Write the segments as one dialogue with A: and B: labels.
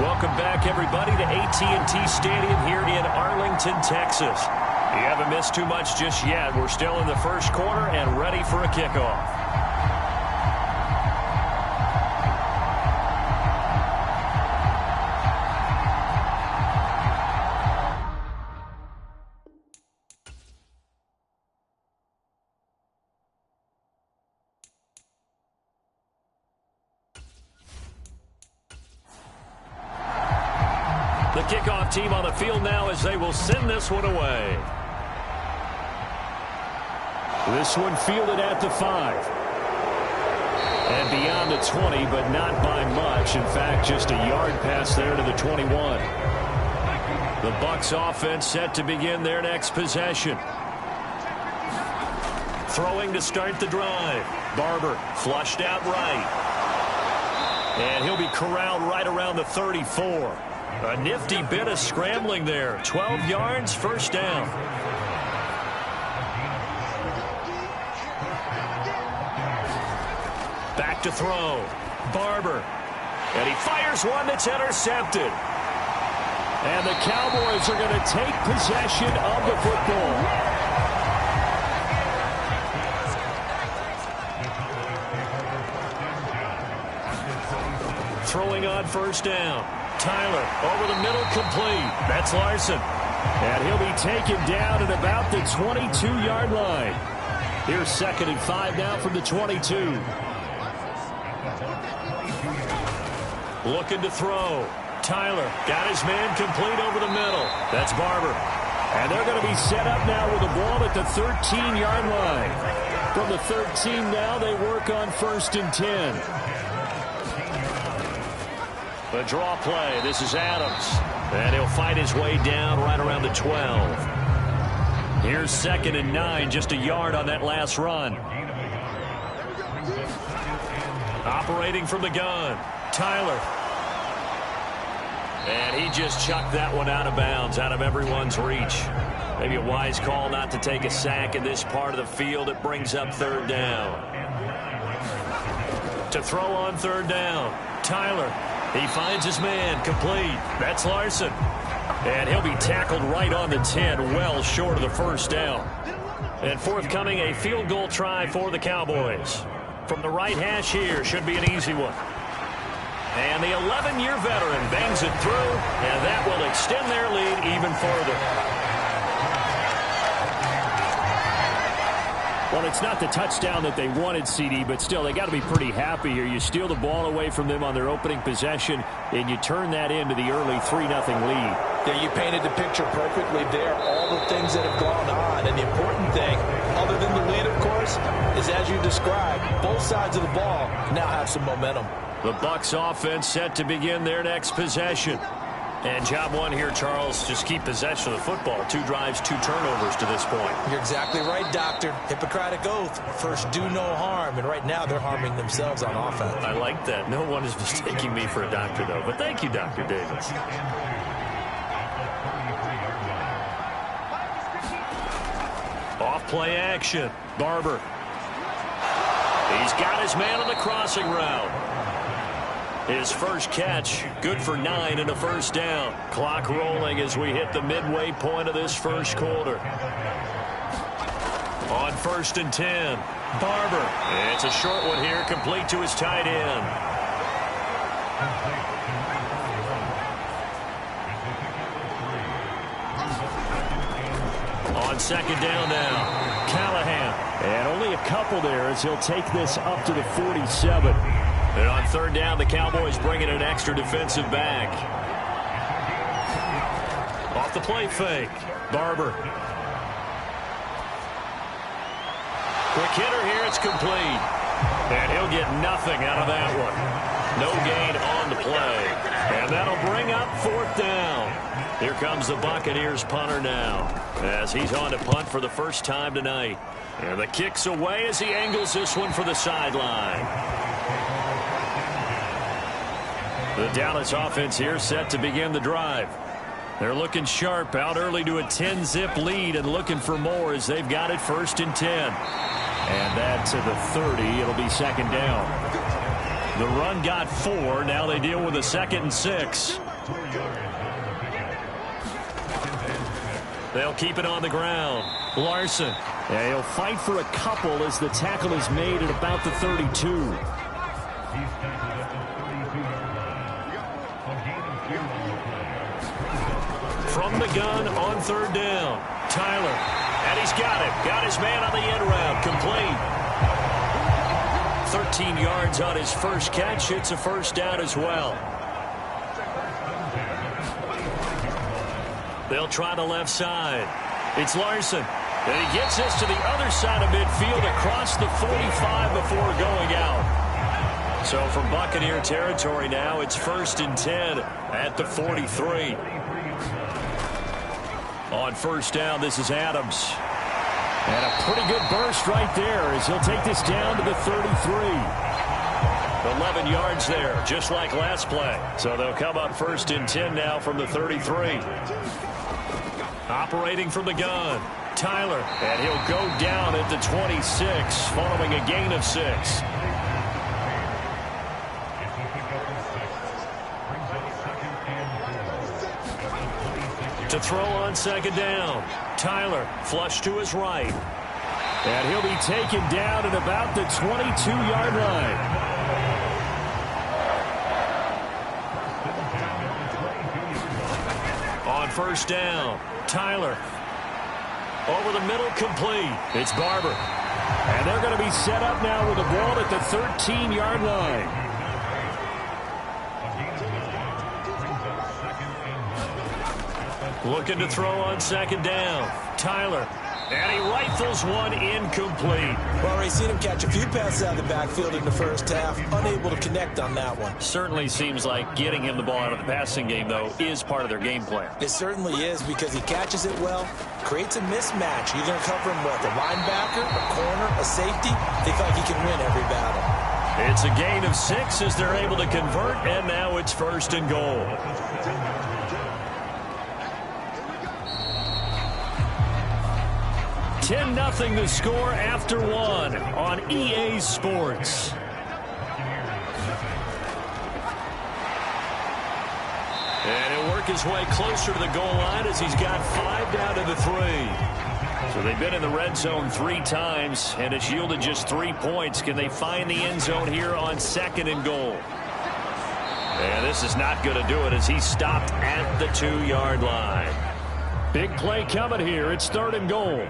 A: Welcome back, everybody, to AT&T Stadium here in Arlington, Texas. You haven't missed too much just yet. We're still in the first quarter and ready for a kickoff. The kickoff team on the field now as they will send this one away. This one fielded at the 5. And beyond the 20, but not by much. In fact, just a yard pass there to the 21. The Bucs offense set to begin their next possession. Throwing to start the drive. Barber flushed out right. And he'll be corralled right around the 34. A nifty bit of scrambling there. 12 yards, first down. Back to throw. Barber. And he fires one that's intercepted. And the Cowboys are going to take possession of the football. Throwing on first down. Tyler over the middle, complete. That's Larson. And he'll be taken down at about the 22-yard line. Here's 2nd and 5 now from the 22. Looking to throw. Tyler got his man complete over the middle. That's Barber. And they're going to be set up now with the ball at the 13-yard line. From the 13 now, they work on 1st and 10. The draw play. This is Adams. And he'll fight his way down right around the 12. Here's 2nd and 9. Just a yard on that last run. Operating from the gun. Tyler. And he just chucked that one out of bounds, out of everyone's reach. Maybe a wise call not to take a sack in this part of the field. It brings up 3rd down. To throw on 3rd down. Tyler. He finds his man, complete. That's Larson. And he'll be tackled right on the 10, well short of the first down. And forthcoming, a field goal try for the Cowboys. From the right hash here, should be an easy one. And the 11-year veteran bangs it through, and that will extend their lead even further. Well, it's not the touchdown that they wanted, CD, but still, they got to be pretty happy here. You steal the ball away from them on their opening possession, and you turn that into the early 3-0 lead.
B: Yeah, you painted the picture perfectly there. All the things that have gone on, and the important thing, other than the lead, of course, is as you described, both sides of the ball now have some momentum.
A: The Bucs offense set to begin their next possession. And job one here, Charles, just keep possession of the football. 2 drives, 2 turnovers to this point.
B: You're exactly right, Doctor. Hippocratic oath. First, do no harm. And right now, they're harming themselves on offense.
A: I like that. No one is mistaking me for a doctor, though. But thank you, Dr. Davis. Off play action. Barber. He's got his man on the crossing route. His first catch, good for 9 and a first down. Clock rolling as we hit the midway point of this first quarter. On 1st and 10, Barber. It's a short one here, complete to his tight end. On 2nd down now, Callahan. And only a couple there as he'll take this up to the 47. And on 3rd down, the Cowboys bring in an extra defensive back. Off the play fake. Barber. Quick hitter here. It's complete. And he'll get nothing out of that one. No gain on the play. And that'll bring up 4th down. Here comes the Buccaneers punter now, as he's on to punt for the first time tonight. And the kick's away as he angles this one for the sideline. The Dallas offense here set to begin the drive. They're looking sharp, out early to a 10-zip lead and looking for more as they've got it 1st and 10. And that to the 30. It'll be 2nd down. The run got 4. Now they deal with a 2nd and 6. They'll keep it on the ground. Larson.
C: Yeah, he'll fight for a couple as the tackle is made at about the 32.
A: From the gun on third down. Tyler. And he's got it. Got his man on the end route. Complete. 13 yards on his first catch. It's a first down as well. They'll try the left side. It's Larson. And he gets this to the other side of midfield across the 45 before going out. So from Buccaneer territory now, it's 1st and 10 at the 43. On first down, this is Adams. And a pretty good burst right there as he'll take this down to the 33. 11 yards there, just like last play. So they'll come up 1st and 10 now from the 33. Operating from the gun, Tyler. And he'll go down at the 26 following a gain of 6. To throw on second down. Tyler, flush to his right. And he'll be taken down at about the 22-yard line. On first down, Tyler. Over the middle, complete. It's Barber. And they're going to be set up now with the ball at the 13-yard line. Looking to throw on second down. Tyler. And he rifles one incomplete.
B: Well, already seen him catch a few passes out of the backfield in the first half. Unable to connect on that one.
A: Certainly seems like getting him the ball out of the passing game, though, is part of their game plan.
B: It certainly is because he catches it well, creates a mismatch. You're going to cover him with a linebacker, a corner, a safety. They feel like he can win every battle.
A: It's a gain of 6 as they're able to convert, and now it's 1st and goal. 10-0 the score after 1 on EA Sports. And he'll work his way closer to the goal line as he's got 5 down to the 3. So they've been in the red zone 3 times, and it's yielded just 3 points. Can they find the end zone here on 2nd and goal? And this is not going to do it as he's stopped at the 2-yard line. Big play coming here. It's 3rd and goal.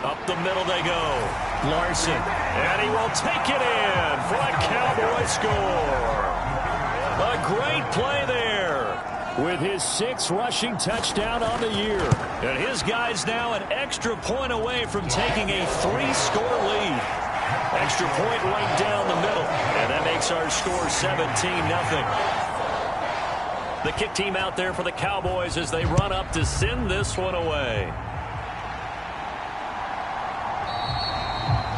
A: Up the middle they go. Larson. And he will take it in for a Cowboy score. A great play there.
C: With his 6th rushing touchdown on the year.
A: And his guy's now an extra point away from taking a 3-score lead. Extra point right down the middle. And that makes our score 17-0. The kick team out there for the Cowboys as they run up to send this one away.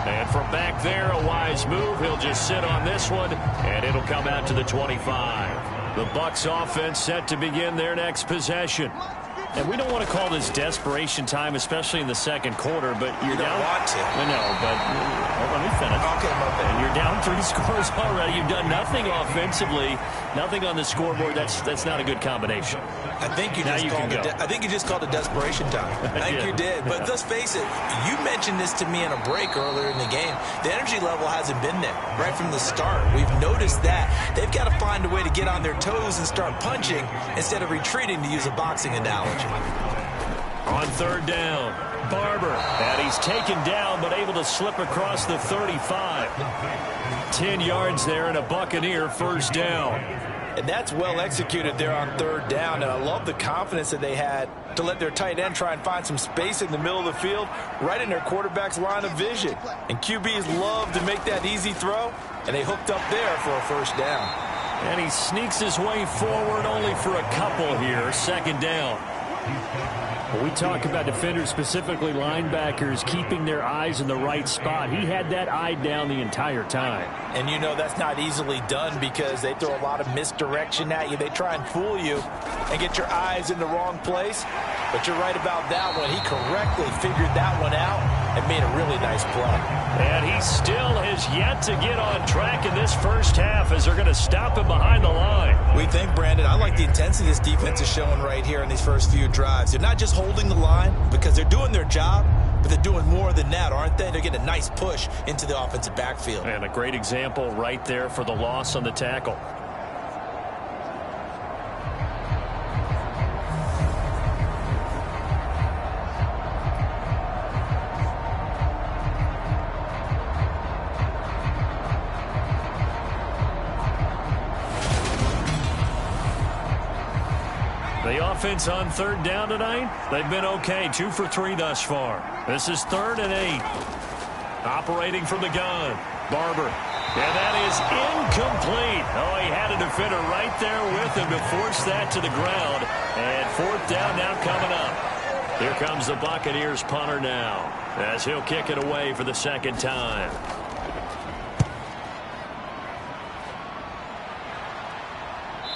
A: And from back there, a wise move. He'll just sit on this one, and it'll come out to the 25. The Bucs offense set to begin their next possession. And we don't want to call this desperation time, especially in the 2nd quarter, but you're down.
B: You don't want to.
A: I know, but let me finish.
B: Okay, my bad.
A: And you're down 3 scores already. You've done nothing offensively, nothing on the scoreboard. That's not a good combination.
B: I think you just called it desperation time. I think you did. But let's face it, you mentioned this to me in a break earlier in the game. The energy level hasn't been there right from the start. We've noticed that. They've got to find a way to get on their toes and start punching instead of retreating, to use a boxing analogy.
A: On 3rd down, Barber. And he's taken down but able to slip across the 35. 10 yards there and a Buccaneer 1st down.
B: And that's well executed there on 3rd down. And I love the confidence that they had to let their tight end try and find some space in the middle of the field, right in their quarterback's line of vision. And QBs love to make that easy throw, and they hooked up there for a 1st down.
A: And he sneaks his way forward only for a couple here. 2nd down.
C: When we talk about defenders, specifically linebackers, keeping their eyes in the right spot. He had that eye down the entire time.
B: And you know that's not easily done because they throw a lot of misdirection at you. They try and fool you and get your eyes in the wrong place. But you're right about that one. He correctly figured that one out and made a really nice play.
A: And he still has yet to get on track in this first half as they're going to stop him behind the line.
B: We think, Brandon, I like the intensity this defense is showing right here in these first few drives. They're not just holding the line because they're doing their job, but they're doing more than that, aren't they? They're getting a nice push into the offensive backfield.
A: And a great example right there for the loss on the tackle. The offense on third down tonight, they've been okay. 2 for 3 thus far. This is 3rd and 8. Operating from the gun. Barber. And that is incomplete. Oh, he had a defender right there with him to force that to the ground. And 4th down now coming up. Here comes the Buccaneers punter now as he'll kick it away for the 2nd time.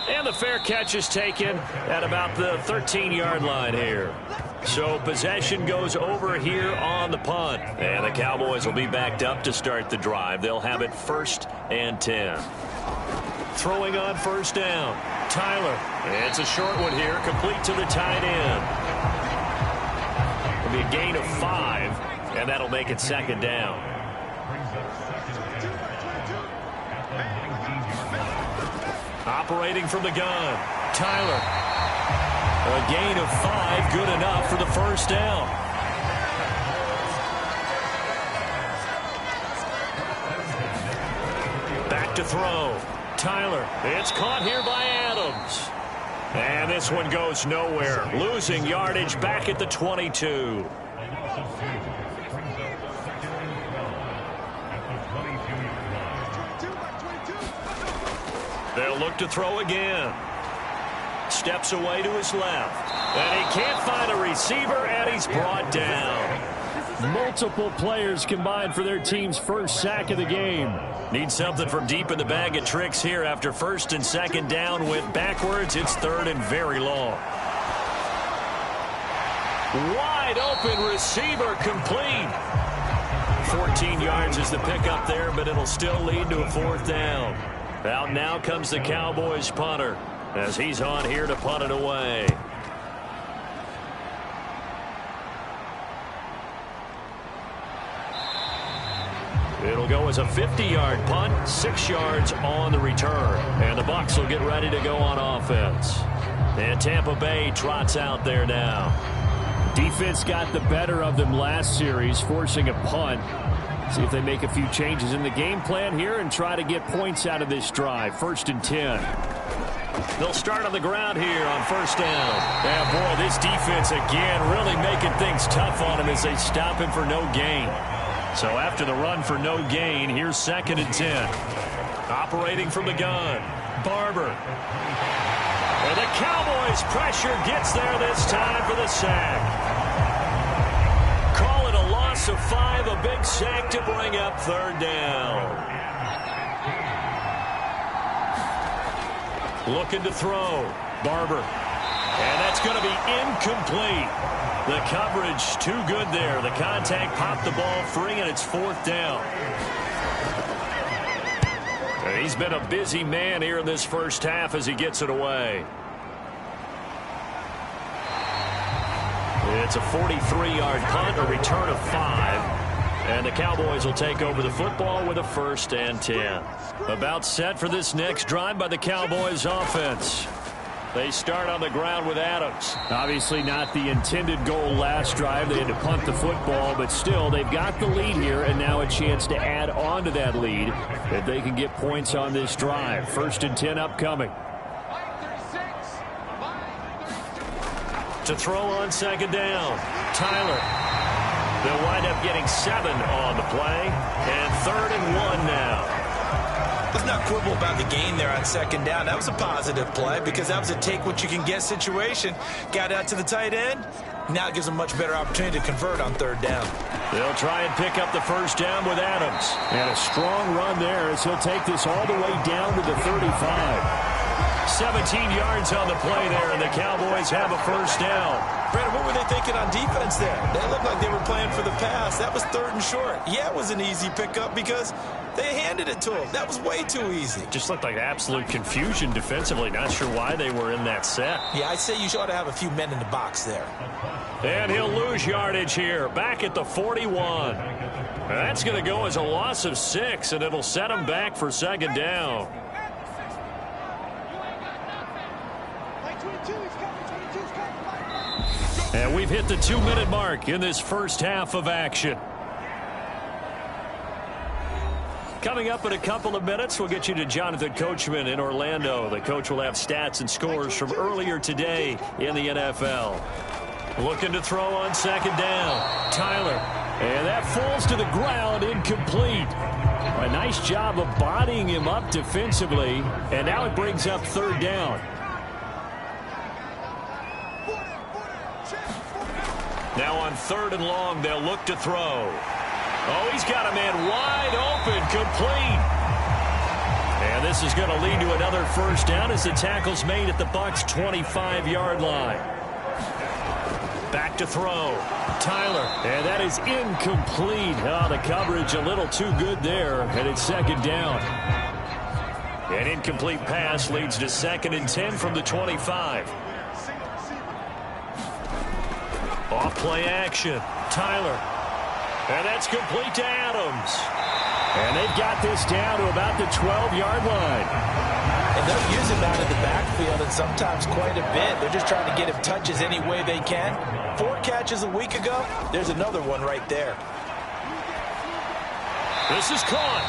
A: And the fair catch is taken at about the 13-yard line here. So possession goes over here on the punt. And the Cowboys will be backed up to start the drive. They'll have it 1st and 10. Throwing on 1st down. Tyler. It's a short one here, complete to the tight end. It'll be a gain of 5, and that'll make it 2nd down. Operating from the gun. Tyler. A gain of 5, good enough for the 1st down. Back to throw. Tyler. It's caught here by Adams. And this one goes nowhere. Losing yardage back at the 22. They'll look to throw again. Steps away to his left. And he can't find a receiver, and he's brought down. Multiple players combined for their team's 1st sack of the game. Need something from deep in the bag of tricks here after 1st and 2nd down. Went backwards. It's 3rd and very long. Wide open receiver complete. 14 yards is the pickup there, but it'll still lead to a 4th down. Out now comes the Cowboys punter as he's on here to punt it away. It'll go as a 50-yard punt, 6 yards on the return. And the Bucs will get ready to go on offense. And Tampa Bay trots out there now. Defense got the better of them last series, forcing a punt. See if they make a few changes in the game plan here and try to get points out of this drive. 1st and 10. They'll start on the ground here on 1st down. And boy, this defense again really making things tough on him as they stop him for no gain. So after the run for no gain, here's 2nd and 10. Operating from the gun. Barber. And the Cowboys pressure gets there this time for the sack. Call it a loss of 5, a big sack to bring up 3rd down. Looking to throw. Barber. And that's going to be incomplete. The coverage too good there. The contact popped the ball free, and it's 4th down. And he's been a busy man here in this first half as he gets it away. It's a 43-yard punt, a return of 5. And the Cowboys will take over the football with a 1st and 10. About set for this next drive by the Cowboys offense. They start on the ground with Adams. Obviously not the intended goal last drive. They had to punt the football, but still they've got the lead here, and now a chance to add on to that lead if they can get points on this drive. 1st and 10 upcoming. To throw on 2nd down. Tyler. They'll wind up getting 7 on the play, and 3rd and 1 now.
B: Let's not quibble about the gain there on 2nd down. That was a positive play because that was a take-what-you-can-get situation. Got out to the tight end. Now it gives them a much better opportunity to convert on 3rd down.
A: They'll try and pick up the 1st down with Adams. And a strong run there as he'll take this all the way down to the 35. 17 yards on the play there, and the Cowboys have a first down.
B: Brandon, what were they thinking on defense there? They looked like they were playing for the pass. That was 3rd and short. Yeah, it was an easy pickup because they handed it to them. That was way too easy.
A: Just looked like absolute confusion defensively. Not sure why they were in that set.
B: Yeah, I'd say you ought to have a few men in the box there.
A: And he'll lose yardage here, back at the 41. That's going to go as a loss of 6, and it'll set him back for 2nd down. And we've hit the 2-minute mark in this first half of action. Coming up in a couple of minutes, we'll get you to Jonathan Coachman in Orlando. The coach will have stats and scores from earlier today in the NFL. Looking to throw on 2nd down. Tyler. And that falls to the ground, incomplete. A nice job of bodying him up defensively. And now it brings up 3rd down. Now on 3rd and long, they'll look to throw. Oh, he's got a man wide open, complete. And this is going to lead to another first down as the tackle's made at the Bucs' 25-yard line. Back to throw. Tyler, and that is incomplete. Oh, the coverage a little too good there, and it's 2nd down. An incomplete pass leads to 2nd and 10 from the 25. Off play action. Tyler. And that's complete to Adams. And they've got this down to about the 12-yard line.
B: And they'll use him out of the backfield, and sometimes quite a bit. They're just trying to get him touches any way they can. 4 catches a week ago. There's another one right there.
A: This is caught.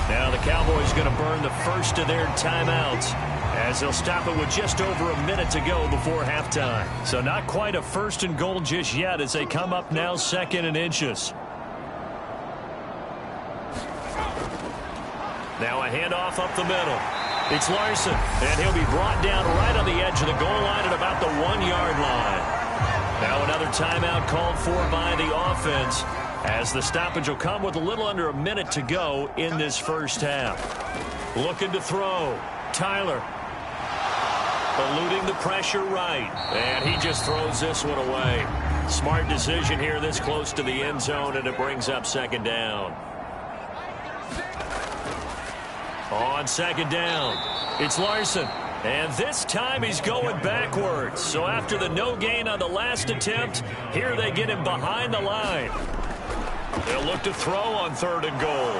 A: Now the Cowboys going to burn the first of their timeouts, as they'll stop it with just over a minute to go before halftime. So not quite a 1st and goal just yet as they come up now 2nd and inches. Now a handoff up the middle. It's Larson, and he'll be brought down right on the edge of the goal line at about the 1-yard line. Now another timeout called for by the offense, as the stoppage will come with a little under a minute to go in this first half. Looking to throw. Tyler. Eluding the pressure right. And he just throws this one away. Smart decision here this close to the end zone, and it brings up 2nd down. On 2nd down, it's Larson. And this time he's going backwards. So after the no gain on the last attempt, here they get him behind the line. They'll look to throw on 3rd and goal.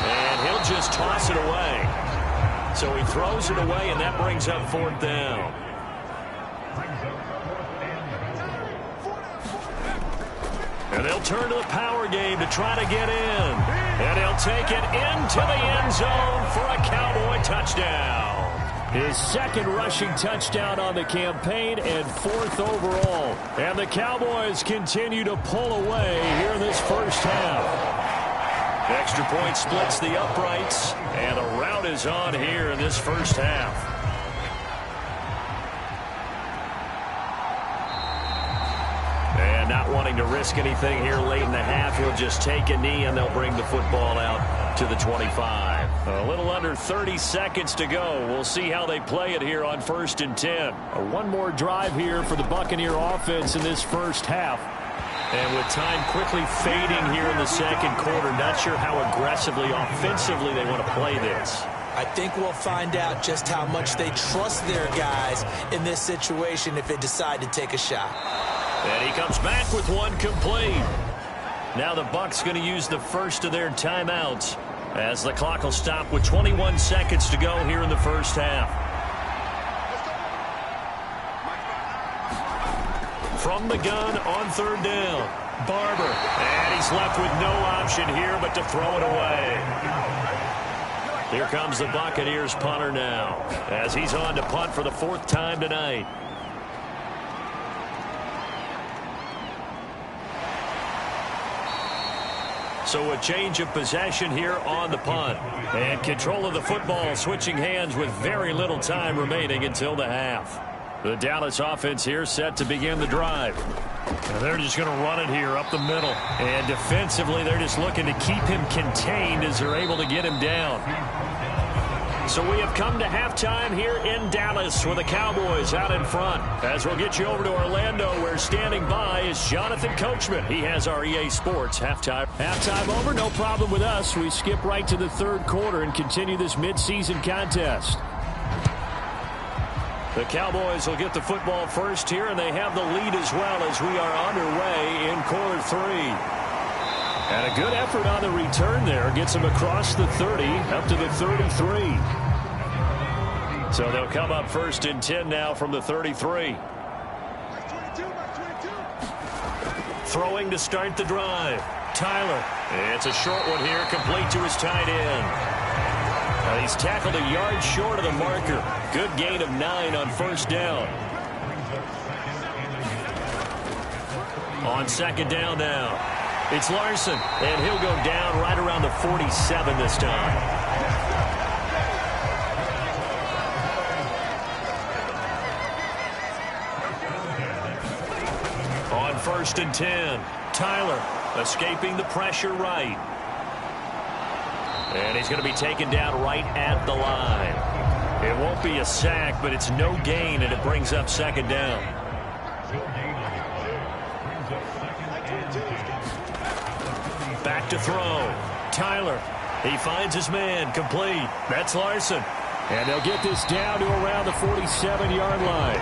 A: And he'll just toss it away. So he throws it away, and that brings up 4th down. And they'll turn to the power game to try to get in. And he'll take it into the end zone for a Cowboy touchdown. His 2nd rushing touchdown on the campaign and 4th overall. And the Cowboys continue to pull away here in this first half. Extra point splits the uprights, and a rout is on here in this first half. And not wanting to risk anything here late in the half, he'll just take a knee, and they'll bring the football out to the 25. A little under 30 seconds to go. We'll see how they play it here on 1st and 10. One more drive here for the Buccaneer offense in this first half. And with time quickly fading here in the 2nd quarter, not sure how aggressively, offensively they want to play this.
B: I think we'll find out just how much they trust their guys in this situation if they decide to take a shot.
A: And he comes back with one complete. Now the Bucs going to use the first of their timeouts, as the clock will stop with 21 seconds to go here in the first half. From the gun on 3rd down, Barber. And he's left with no option here but to throw it away. Here comes the Buccaneers punter now, as he's on to punt for the 4th time tonight. So a change of possession here on the punt. And control of the football switching hands with very little time remaining until the half. The Dallas offense here set to begin the drive. And they're just going to run it here up the middle. And defensively, they're just looking to keep him contained as they're able to get him down. So we have come to halftime here in Dallas with the Cowboys out in front. As we'll get you over to Orlando, where standing by is Jonathan Coachman. He has our EA Sports halftime. Halftime over, no problem with us. We skip right to the third quarter and continue this midseason contest. The Cowboys will get the football first here, and they have the lead as well as we are underway in quarter 3. And a good effort on the return there. Gets him across the 30 up to the 33. So they'll come up first and 10 now from the 33. Throwing to start the drive. Tyler. It's a short one here, complete to his tight end. He's tackled a yard short of the marker. Good gain of 9 on first down. On second down now. It's Larson, and he'll go down right around the 47 this time. On first and 10, Tyler escaping the pressure right. And he's going to be taken down right at the line. It won't be a sack, but it's no gain, and it brings up second down. Back to throw. Tyler. He finds his man. Complete. That's Larson. And they'll get this down to around the 47-yard line.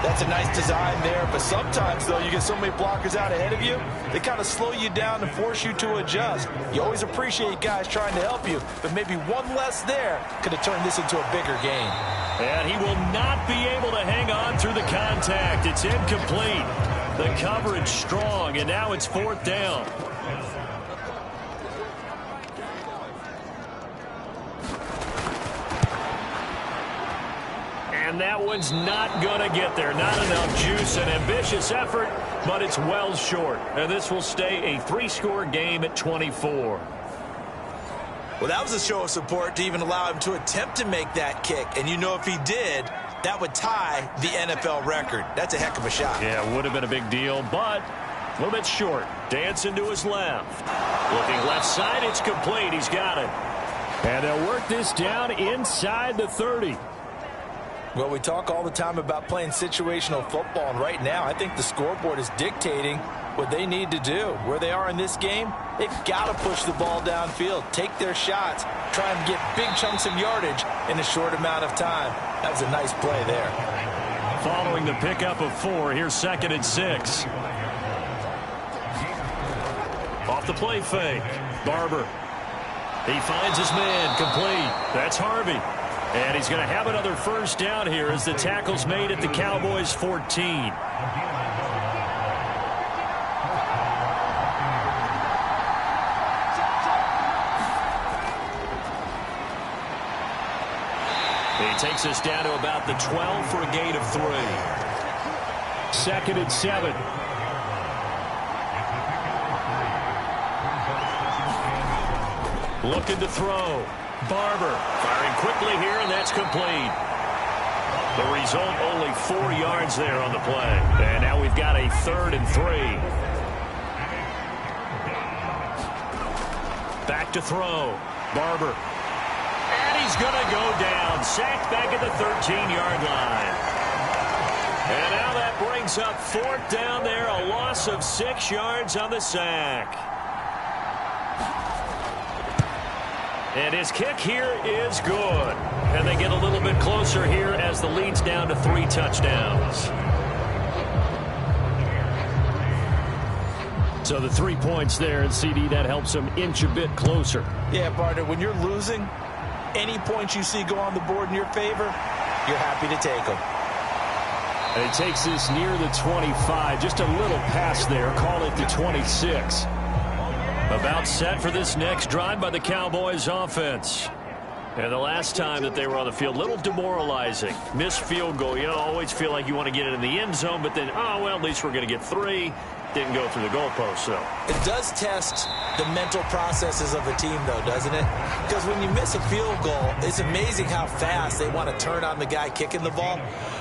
B: That's a nice design there, but sometimes, though, you get so many blockers out ahead of you, they kind of slow you down and force you to adjust. You always appreciate guys trying to help you, but maybe one less there could have turned this into a bigger game.
A: And he will not be able to hang on through the contact. It's incomplete. The coverage strong, and now it's fourth down. And that one's not going to get there. Not enough juice. An ambitious effort, but it's well short. And this will stay a 3-score game at 24.
B: Well, that was a show of support to even allow him to attempt to make that kick. And you know if he did, that would tie the NFL record. That's a heck of a shot.
A: Yeah, it would have been a big deal, but a little bit short. Dancing to his left. Looking left side, it's complete. He's got it. And they'll work this down inside the 30.
B: Well, we talk all the time about playing situational football, and right now I think the scoreboard is dictating what they need to do. Where they are in this game, they've got to push the ball downfield, take their shots, try and get big chunks of yardage in a short amount of time. That was a nice play there.
A: Following the pickup of 4, here's second and 6. Off the play fake. Barber. He finds his man. Complete. That's Harvey. And he's going to have another first down here as the tackle's made at the Cowboys' 14. He takes us down to about the 12 for a gain of 3. Second and 7. Looking to throw. Barber firing quickly here, and that's complete. The result, only 4 yards there on the play. And now we've got a 3rd and 3. Back to throw. Barber. And he's going to go down. Sacked back at the 13-yard line. And now that brings up 4th down there. A loss of 6 yards on the sack. And his kick here is good. And they get a little bit closer here as the lead's down to 3 touchdowns. So the 3 points there, and CD, that helps them inch a bit closer.
B: Yeah, partner, when you're losing, any points you see go on the board in your favor, you're happy to take them.
A: And he takes this near the 25. Just a little pass there. Call it the 26. About set for this next drive by the Cowboys offense. And the last time that they were on the field, a little demoralizing. Missed field goal. You always feel like you want to get it in the end zone, but then, oh, well, at least we're going to get 3. Didn't go through the goalpost, so.
B: It does test the mental processes of a team, though, doesn't it? Because when you miss a field goal, it's amazing how fast they want to turn on the guy kicking the ball.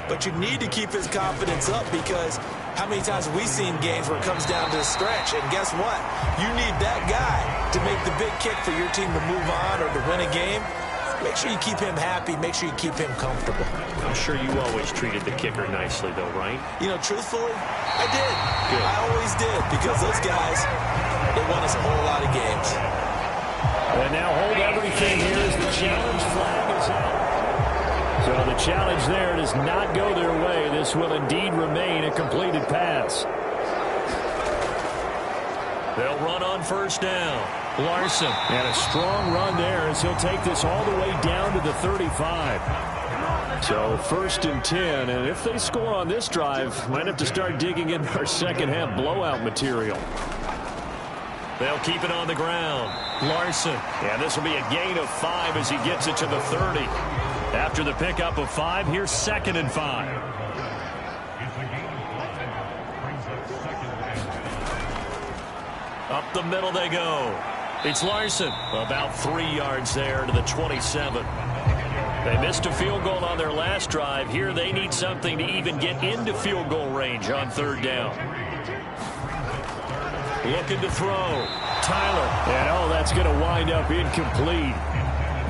B: But you need to keep his confidence up, because how many times have we seen games where it comes down to a stretch, and guess what? You need that guy to make the big kick for your team to move on or to win a game. make sure you keep him happy. Make sure you keep him comfortable.
A: I'm sure you always treated the kicker nicely, though, right?
B: You know, truthfully, I did.
A: Good.
B: I always did, because those guys, they won us a whole lot of games.
C: And now hold everything here as the challenge flag is out. So the challenge there does not go their way. This will indeed remain a completed pass.
A: They'll run on first down. Larson.
C: And a strong run there as he'll take this all the way down to the 35. So 1st and 10. And if they score on this drive, might have to start digging into our second half blowout material.
A: They'll keep it on the ground. Larson. And this will be a gain of 5 as he gets it to the 30. After the pickup of 5, here's 2nd and 5. Up the middle they go. It's Larson. About 3 yards there to the 27. They missed a field goal on their last drive. Here they need something to even get into field goal range on 3rd down. Looking to throw. Tyler.
C: And that's going to wind up incomplete.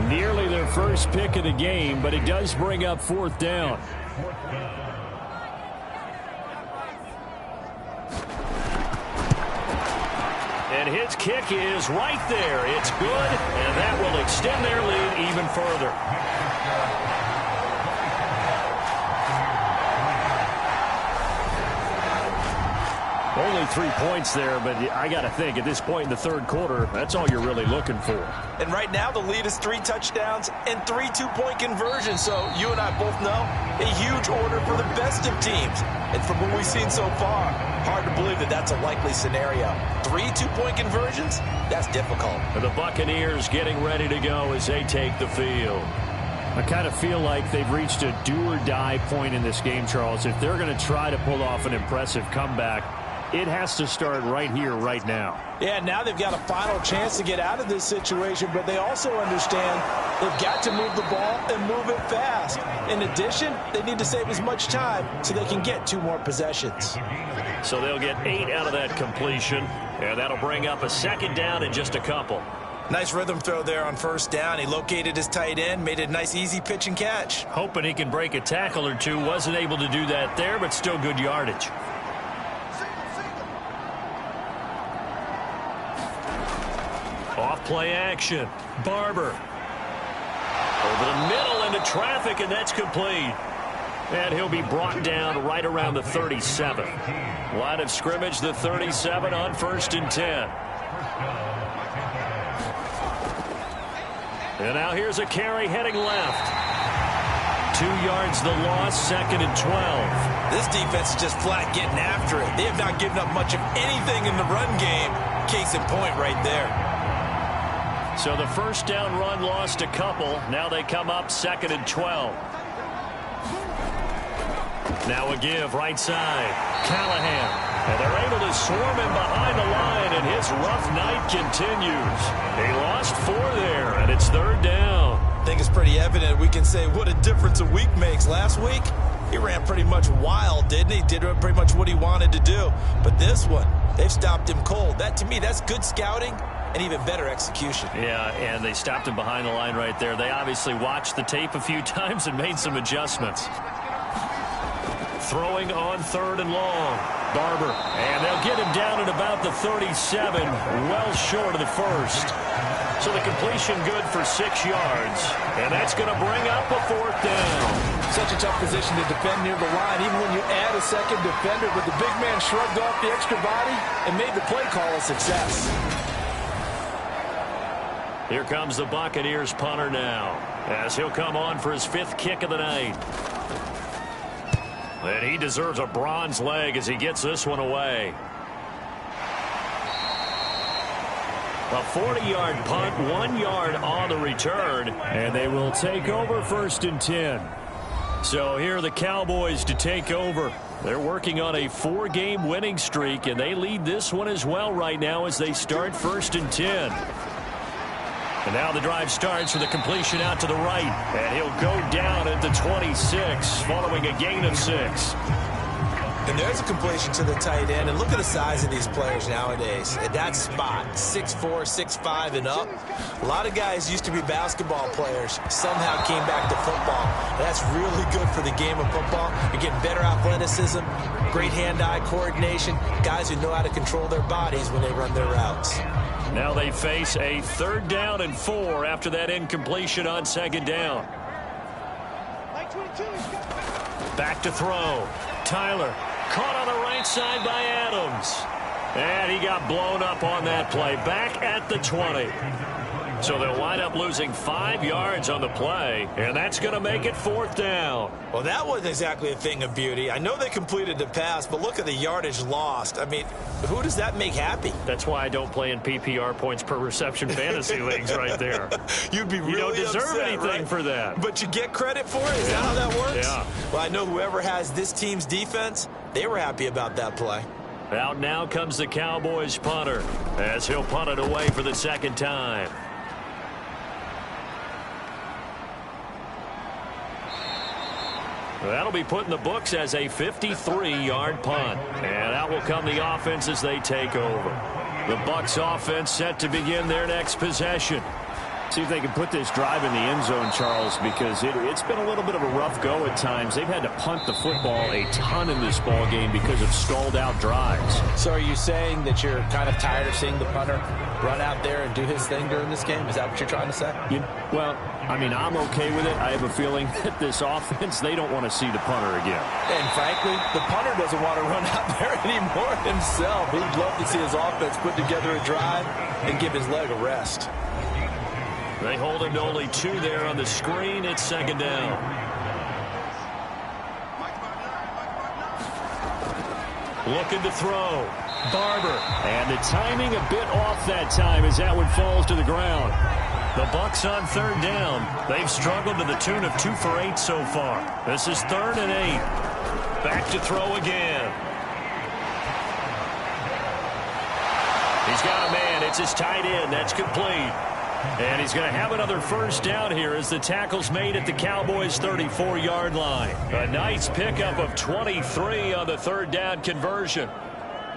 C: Nearly their first pick of the game, but it does bring up 4th down.
A: And his kick is right there. It's good, and that will extend their lead even further.
C: Only 3 points there, but I got to think at this point in the 3rd quarter, that's all you're really looking for.
B: And right now the lead is 3 touchdowns and 3 2-point conversions. So you and I both know a huge order for the best of teams. And from what we've seen so far, hard to believe that that's a likely scenario. 3 2-point conversions? That's difficult.
A: And the Buccaneers getting ready to go as they take the field.
C: I kind of feel like they've reached a do-or-die point in this game, Charles. If they're going to try to pull off an impressive comeback, it has to start right here, right now.
B: Yeah, now they've got a final chance to get out of this situation, but they also understand they've got to move the ball and move it fast. In addition, they need to save as much time so they can get 2 more possessions.
A: So they'll get 8 out of that completion, and that'll bring up a 2nd down in just a couple.
B: Nice rhythm throw there on 1st down. He located his tight end, made it a nice, easy pitch and catch.
A: Hoping he can break a tackle or two. Wasn't able to do that there, but still good yardage. Off play action. Barber. Over the middle into traffic, and that's complete. And he'll be brought down right around the 37. Line of scrimmage, the 37 on 1st and 10. And now here's a carry heading left. 2 yards the loss, 2nd and 12.
B: This defense is just flat getting after it. They have not given up much of anything in the run game. Case in point right there.
A: So the 1st down run lost a couple. Now they come up 2nd and 12. Now a give right side. Callahan. And they're able to swarm him behind the line, and his rough night continues. He lost 4 there, and it's 3rd down.
B: I think it's pretty evident. We can say what a difference a week makes. Last week, he ran pretty much wild, didn't he? Did pretty much what he wanted to do. But this one, they've stopped him cold. That, to me, that's good scouting and even better execution.
A: Yeah, and they stopped him behind the line right there. They obviously watched the tape a few times and made some adjustments. Throwing on 3rd and long. Barber. And they'll get him down at about the 37, well short of the 1st. So the completion good for 6 yards. And that's going to bring up a 4th down.
B: Such a tough position to defend near the line, even when you add a 2nd defender. But the big man shrugged off the extra body and made the play call a success.
A: Here comes the Buccaneers punter now, as he'll come on for his 5th kick of the night. And he deserves a bronze leg as he gets this one away. A 40-yard punt, 1 yard on the return.
C: And they will take over 1st and 10.
A: So here are the Cowboys to take over. They're working on a 4-game winning streak, and they lead this one as well right now as they start 1st and 10. And now the drive starts with a completion out to the right. And he'll go down at the 26 following a gain of 6.
B: And there's a completion to the tight end. And look at the size of these players nowadays. At that spot, 6'4", 6'5", and up. A lot of guys used to be basketball players, somehow came back to football. And that's really good for the game of football. You're getting better athleticism, great hand-eye coordination, guys who know how to control their bodies when they run their routes.
A: Now they face a 3rd down and 4 after that incompletion on 2nd down. Back to throw. Tyler caught on the right side by Adams. And he got blown up on that play. Back at the 20. So they'll wind up losing 5 yards on the play, and that's going to make it 4th down.
B: Well, that wasn't exactly a thing of beauty. I know they completed the pass, but look at the yardage lost. I mean, who does that make happy?
A: That's why I don't play in PPR points per reception fantasy leagues right there.
B: You'd be really
A: upset. You don't deserve
B: upset,
A: anything
B: right?
A: for that.
B: But you get credit for it? Is that how that works?
A: Yeah.
B: Well, I know whoever has this team's defense, they were happy about that play.
A: Out now comes the Cowboys punter as he'll punt it away for the 2nd time. That'll be put in the books as a 53-yard punt. And out will come the offense as they take over. The Bucs offense set to begin their next possession.
C: See if they can put this drive in the end zone, Charles, because it's been a little bit of a rough go at times. They've had to punt the football a ton in this ball game because of stalled-out drives.
B: So are you saying that you're kind of tired of seeing the punter run out there and do his thing during this game? Is that what you're trying to say?
C: Well, I mean, I'm okay with it. I have a feeling that this offense, they don't want to see the punter again.
B: And frankly, the punter doesn't want to run out there anymore himself. He'd love to see his offense put together a drive and give his leg a rest.
A: They hold him to only 2 there on the screen. It's 2nd down. Looking to throw. Barber.
C: And the timing a bit off that time as that one falls to the ground.
A: The Bucs on 3rd down. They've struggled to the tune of 2 for 8 so far. This is 3rd and 8. Back to throw again. He's got a man. It's his tight end. That's complete. And he's going to have another 1st down here as the tackle's made at the Cowboys' 34-yard line. A nice pickup of 23 on the 3rd down conversion.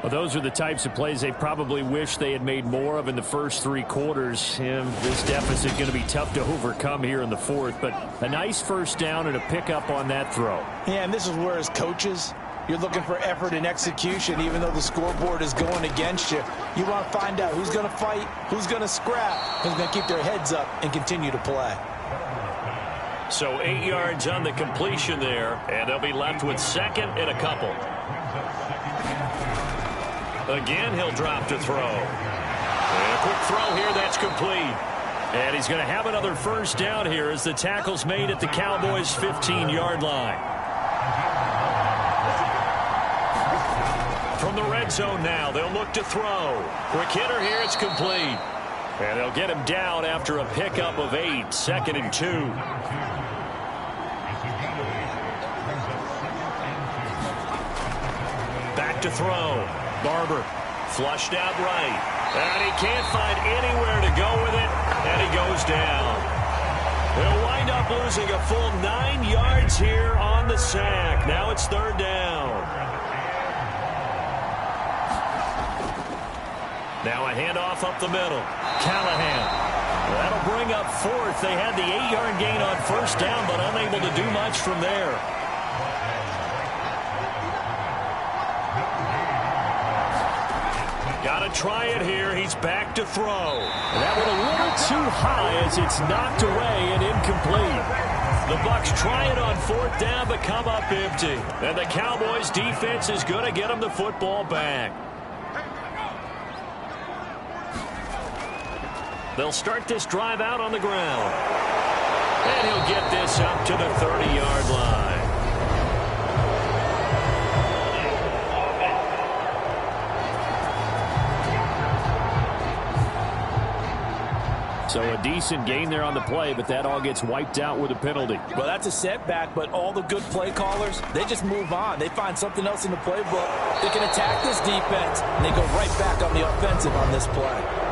C: Well, those are the types of plays they probably wish they had made more of in the first 3 quarters. And this deficit going to be tough to overcome here in the 4th. But a nice 1st down and a pickup on that throw.
B: Yeah, and this is where as coaches, you're looking for effort and execution, even though the scoreboard is going against you. You want to find out who's going to fight, who's going to scrap, who's going to keep their heads up and continue to play.
A: So 8 yards on the completion there, and they'll be left with 2nd and a couple. Again, he'll drop to throw. And a quick throw here, that's complete. And he's going to have another 1st down here as the tackle's made at the Cowboys' 15-yard line. From the red zone now, they'll look to throw. Quick hitter here, it's complete. And they'll get him down after a pickup of 8, 2nd and 2. Back to throw. Barber flushed out right. And he can't find anywhere to go with it. And he goes down. They'll wind up losing a full 9 yards here on the sack. Now it's 3rd down. Now a handoff up the middle. Callahan. That'll bring up 4th. They had the 8-yard gain on 1st down, but unable to do much from there. Got to try it here. He's back to throw.
C: That one a little too high as it's knocked away and incomplete.
A: The Bucs try it on 4th down, but come up empty. And the Cowboys defense is going to get them the football back. They'll start this drive out on the ground. And he'll get this up to the 30-yard line.
C: So a decent gain there on the play, but that all gets wiped out with a penalty.
B: Well, that's a setback, but all the good play callers, they just move on. They find something else in the playbook. They can attack this defense, and they go right back on the offensive on this play.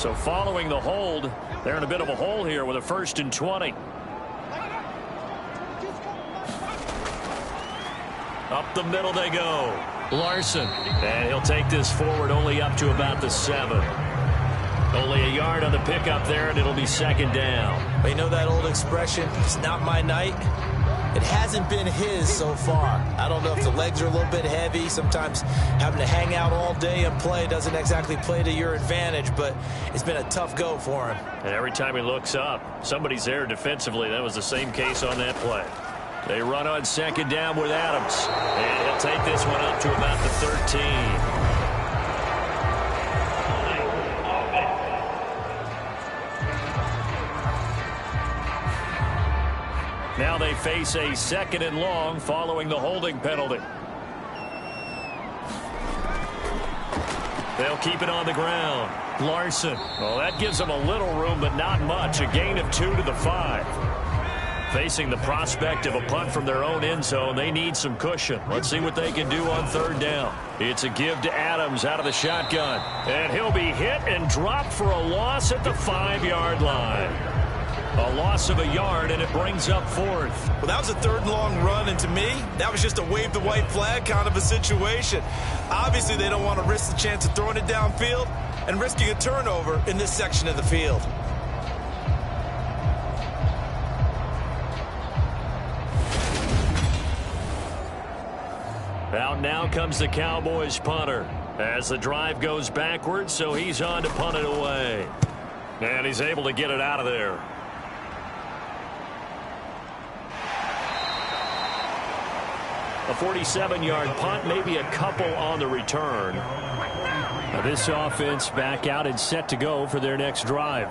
A: So following the hold, they're in a bit of a hole here with a 1st and 20. Up the middle they go. Larson. And he'll take this forward only up to about the 7. Only a yard on the pickup there, and it'll be 2nd down.
B: But you know that old expression, it's not my night? It hasn't been his so far. I don't know if the legs are a little bit heavy. Sometimes having to hang out all day and play doesn't exactly play to your advantage, but it's been a tough go for him.
A: And every time he looks up, somebody's there defensively. That was the same case on that play. They run on 2nd down with Adams. And he'll take this one up to about the 13. Now they face a 2nd and long following the holding penalty. They'll keep it on the ground. Larson. Well, that gives them a little room, but not much. A gain of 2 to the 5. Facing the prospect of a punt from their own end zone, they need some cushion. Let's see what they can do on 3rd down. It's a give to Adams out of the shotgun. And he'll be hit and dropped for a loss at the 5-yard line. A loss of a yard, and it brings up 4th.
B: Well, that was a 3rd and long run, and to me, that was just a wave the white flag kind of a situation. Obviously, they don't want to risk the chance of throwing it downfield and risking a turnover in this section of the field.
A: Out now comes the Cowboys punter as the drive goes backwards, so he's on to punt it away. And he's able to get it out of there. A 47-yard punt, maybe a couple on the return. Now this offense back out and set to go for their next drive.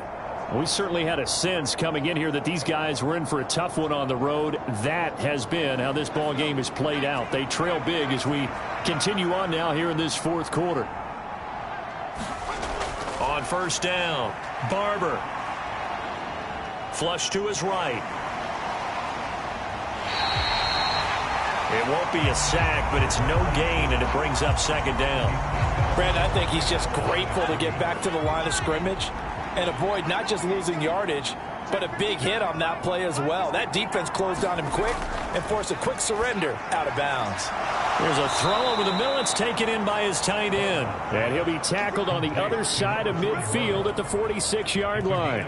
A: We certainly had a sense coming in here that these guys were in for a tough one on the road. That has been how this ball game is played out. They trail big as we continue on now here in this 4th quarter. On 1st down, Barber. Flush to his right. It won't be a sack, but it's no gain, and it brings up 2nd down.
D: Brandon, I think he's just grateful to get back to the line of scrimmage and avoid not just losing yardage, but a big hit on that play as well. That defense closed on him quick and forced a quick surrender out of bounds.
A: There's a throw over the middle. It's taken in by his tight end. And he'll be tackled on the other side of midfield at the 46-yard line.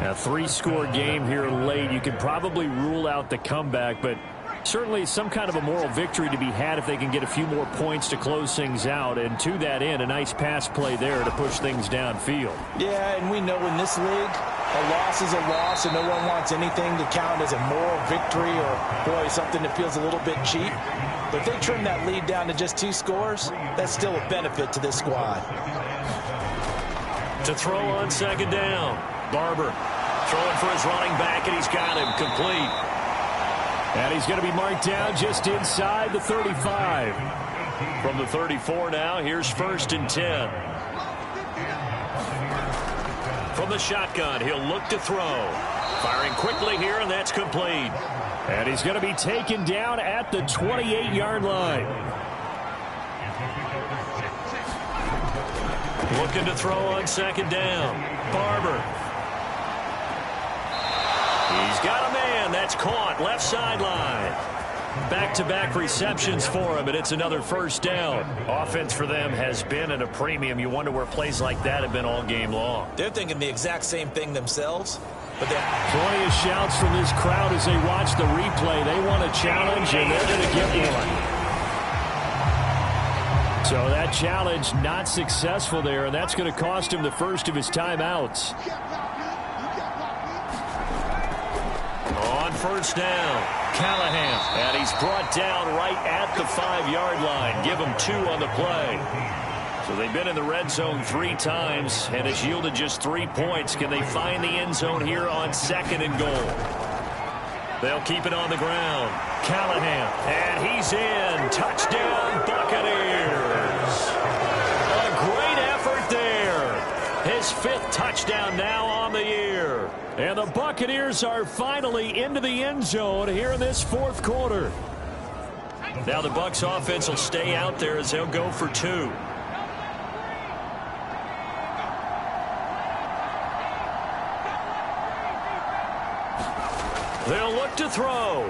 A: A 3-score game here late. You could probably rule out the comeback, but certainly some kind of a moral victory to be had if they can get a few more points to close things out. And to that end, a nice pass play there to push things downfield.
D: Yeah, and we know in this league, a loss is a loss, and no one wants anything to count as a moral victory or, boy, something that feels a little bit cheap. But if they trim that lead down to just 2 scores, that's still a benefit to this squad.
A: To throw on 2nd down, Barber throwing for his running back, and he's got him complete. And he's going to be marked down just inside the 35. From the 34 now, here's 1st and 10. From the shotgun, he'll look to throw. Firing quickly here, and that's complete. And he's going to be taken down at the 28-yard line. Looking to throw on 2nd down. Barber. He's got a man. That's caught. Left sideline. Back-to-back receptions for him, and it's another 1st down. Offense for them has been at a premium. You wonder where plays like that have been all game long.
B: They're thinking the exact same thing themselves. But
A: plenty of shouts from this crowd as they watch the replay. They want a challenge, and they're going to get one. So that challenge not successful there, and that's going to cost him the first of his timeouts. On 1st down, Callahan. And he's brought down right at the 5-yard line. Give him 2 on the play. So they've been in the red zone 3 times, and it's yielded just 3 points. Can they find the end zone here on 2nd and goal? They'll keep it on the ground. Callahan, and he's in. Touchdown, Buccaneers. A great effort there. His 5th touchdown now on the year. And the Buccaneers are finally into the end zone here in this 4th quarter. Now the Bucs offense will stay out there as they'll go for 2. back to throw.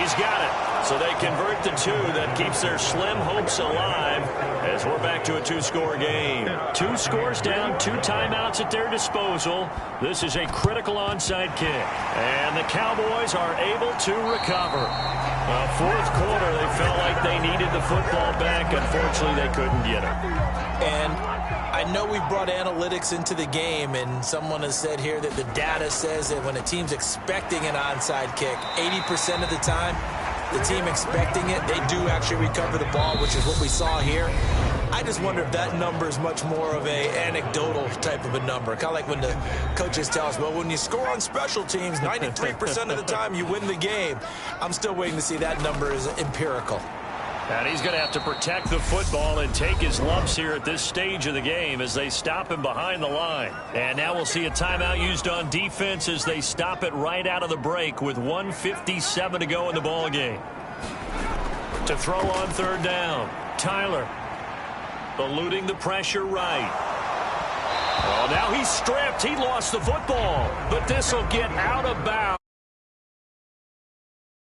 A: He's got it. So they convert the 2. That keeps their slim hopes alive as we're back to a 2-score game. 2 scores down, 2 timeouts at their disposal. This is a critical onside kick. And the Cowboys are able to recover. Fourth quarter, they felt like they needed the football back. Unfortunately, they couldn't get it.
B: And I know we've brought analytics into the game, and someone has said here that the data says that when a team's expecting an onside kick, 80% of the time, the team expecting it, they do actually recover the ball, which is what we saw here. I just wonder if that number is much more of a anecdotal type of a number. Kind of like when the coaches tell us, well, when you score on special teams, 93% of the time you win the game. I'm still waiting to see that number is empirical.
A: And he's going to have to protect the football and take his lumps here at this stage of the game as they stop him behind the line. And now we'll see a timeout used on defense as they stop it right out of the break with 1:57 to go in the ball game. To throw on third down, Tyler eluding the pressure right. Oh, now he's stripped. He lost the football, but this will get out of bounds.